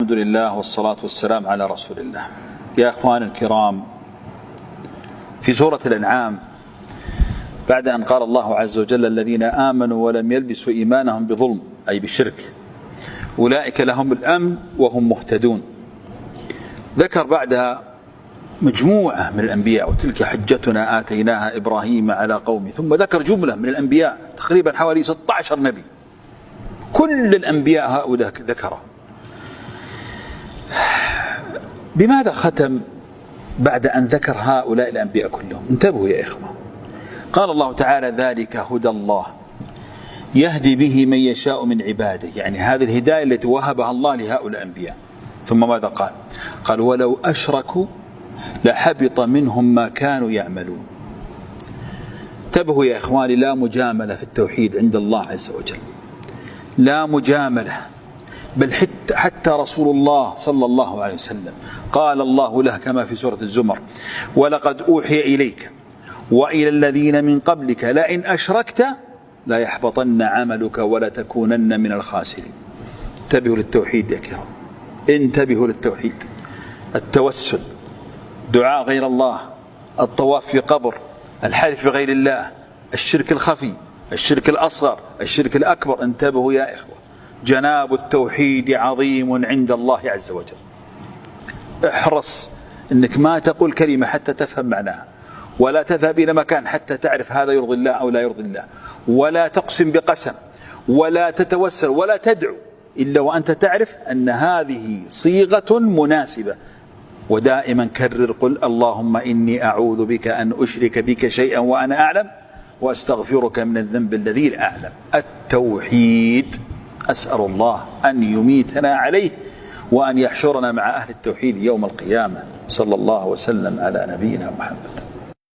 الحمد لله والصلاة والسلام على رسول الله. يا أخوان الكرام، في سورة الأنعام بعد أن قال الله عز وجل الذين آمنوا ولم يلبسوا إيمانهم بظلم أي بالشرك أولئك لهم الأمن وهم مهتدون، ذكر بعدها مجموعة من الأنبياء وتلك حجتنا آتيناها إبراهيم على قومه، ثم ذكر جملة من الأنبياء تقريبا حوالي 16 نبي، كل الأنبياء هؤلاء ذكرهم. بماذا ختم بعد أن ذكر هؤلاء الأنبياء كلهم؟ انتبهوا يا إخوة. قال الله تعالى ذلك هدى الله يهدي به من يشاء من عباده، يعني هذه الهداية التي وهبها الله لهؤلاء الأنبياء. ثم ماذا قال؟ قال ولو أشركوا لحبط منهم ما كانوا يعملون. انتبهوا يا إخواني، لا مجاملة في التوحيد عند الله عز وجل، لا مجاملة، بل حتى رسول الله صلى الله عليه وسلم قال الله له كما في سورة الزمر ولقد أوحي إليك وإلى الذين من قبلك لئن أشركت لا يحبطن عملك ولا تكونن من الخاسرين. انتبهوا للتوحيد يا كرام، انتبهوا للتوحيد. التوسل، دعاء غير الله، الطواف في قبر، الحلف بغير الله، الشرك الخفي، الشرك الأصغر، الشرك الأكبر. انتبهوا يا إخوة، جناب التوحيد عظيم عند الله عز وجل. احرص انك ما تقول كلمة حتى تفهم معناها، ولا تذهب إلى مكان حتى تعرف هذا يرضي الله أو لا يرضي الله، ولا تقسم بقسم، ولا تتوسل، ولا تدعو إلا وأنت تعرف أن هذه صيغة مناسبة. ودائما كرر قل اللهم إني أعوذ بك أن أشرك بك شيئا وأنا أعلم وأستغفرك من الذنب الذي لا أعلم. التوحيد، أسأل الله أن يميتنا عليه وأن يحشرنا مع أهل التوحيد يوم القيامة. صلى الله وسلم على نبينا محمد.